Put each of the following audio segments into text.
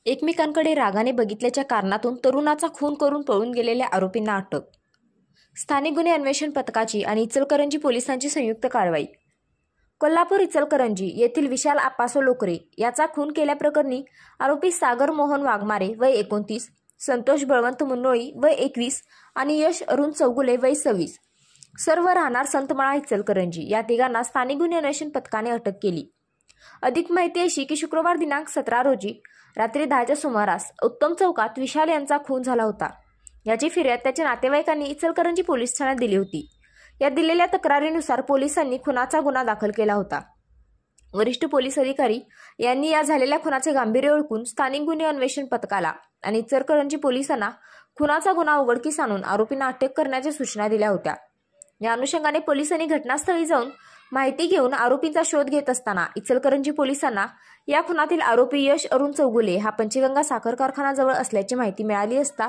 एकमेकांकडे रागाने बघितल्याच्या कारणातून तरुणाचा खून करून पळून गेलेल्या आरोपींना अटक. स्थानिक गुन्हे अन्वेषण पथकाची आणि इचलकरंजी पोलिसांची संयुक्त कारवाई. कोल्हापूर इचलकरंजी येथील विशाल आप्पासो लोकरे याचा खून केल्याप्रकरणी आरोपी सागर मोहन वाघमारे वय 29, संतोष बळवंत मुन्नोळी वय 21 आणि यश अरुण चौगुले वय 26, सर्व राहणार संतमाळा इचलकरंजी या तिघांना स्थानिक गुन्हे अन्वेषण पथकाने अटक केली. अधिक माहिती अशी की शुक्रवार दिनांक 17 रोजी रात्री 10च्या सुमारास उत्तम चौकात विशाल यांचा खून झाला होता. याची फिर्याद त्याच्या नातेवाईकांनी इचलकरंजी पोलीस ठाण्यात दिली होती. या दिलेल्या तक्रारीनुसार पोलिसांनी खुनाचा गुन्हा दाखल केला होता. वरिष्ठ पोलीस अधिकारी यांनी या झालेल्या खुनाचे गांभीर्य ओळखून स्थानिक गुन्हे अन्वेषण पथकाला आणि इचलकरंजी पोलिसांना खुनाचा गुन्हा उघडकीस आणून आरोपींना अटक करण्याच्या सूचना दिल्या होत्या. या अनुषंगाने पोलिसांनी घटनास्थळी जाऊन माहिती घेऊन आरोपींचा शोध घेत असताना इचलकरंजी पोलिसांना या खुनातील आरोपी यश अरुण चौगुले हा पंचगंगा साखर कारखानाजवळ असल्याची माहिती मिळाली असता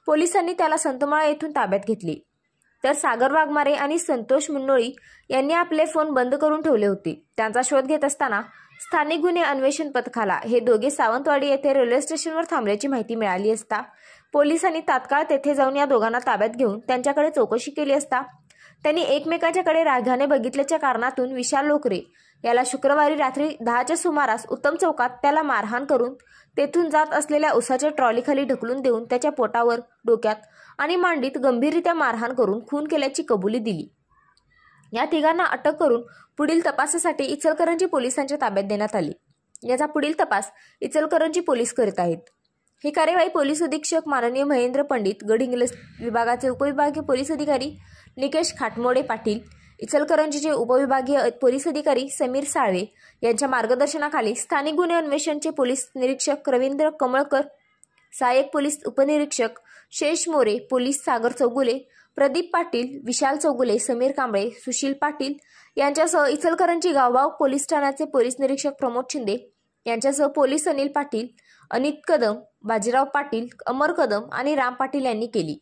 पोलिसांनी त्याला संतमाळा येथून ताब्यात घेतली. तर सागर वाघमारे आणि संतोष मुन्नोळी यांनी आपले फोन बंद करून ठेवले होते. त्यांचा शोध घेत असताना स्थानिक गुन्हे अन्वेषण पथकाला हे दोघे सावंतवाडी येथे रेल्वे स्टेशनवर थांबल्याची माहिती मिळाली असता पोलिसांनी तात्काळ तेथे जाऊन या दोघांना ताब्यात घेऊन त्यांच्याकडे चौकशी केली असता त्यांनी एकमेकांच्याकडे रागाने बघितल्याच्या कारणातून विशाल लोकरे याला शुक्रवारी रात्री 10च्या सुमारास उत्तम चौकात त्याला मारहाण करून तेथून जात असलेल्या उसाच्या ट्रॉलीखाली ढकलून देऊन त्याच्या पोटावर, डोक्यात आणि मांडीत गंभीररित्या मारहाण करून खून केल्याची कबुली दिली. या तिघांना अटक करून पुढील तपासासाठी इचलकरंजी पोलिसांच्या ताब्यात देण्यात आली. याचा पुढील तपास इचलकरंजी पोलीस करीत आहेत. ही कार्यवाही पोलीस अधीक्षक माननीय महेंद्र पंडित, गडहिंग्लज विभागाचे उपविभागीय पोलीस अधिकारी निकेश खाटमोडे पाटील, इचलकरंजीचे उपविभागीय पोलीस अधिकारी समीर साळवे यांच्या मार्गदर्शनाखाली स्थानिक गुन्हे अन्वेषणचे पोलीस निरीक्षक रवींद्र कमळकर, सहाय्यक पोलीस उपनिरीक्षक शेष मोरे, पोलीस सागर चौगुले, प्रदीप पाटील, विशाल चौगुले, समीर कांबळे, सुशील पाटील यांच्यासह इचलकरंजी गावभाग पोलीस ठाण्याचे पोलीस निरीक्षक प्रमोद शिंदे यांच्यासह पोलीस अनिल पाटील, अनित कदम, बाजीराव पाटील, अमर कदम आणि राम पाटील यांनी केली.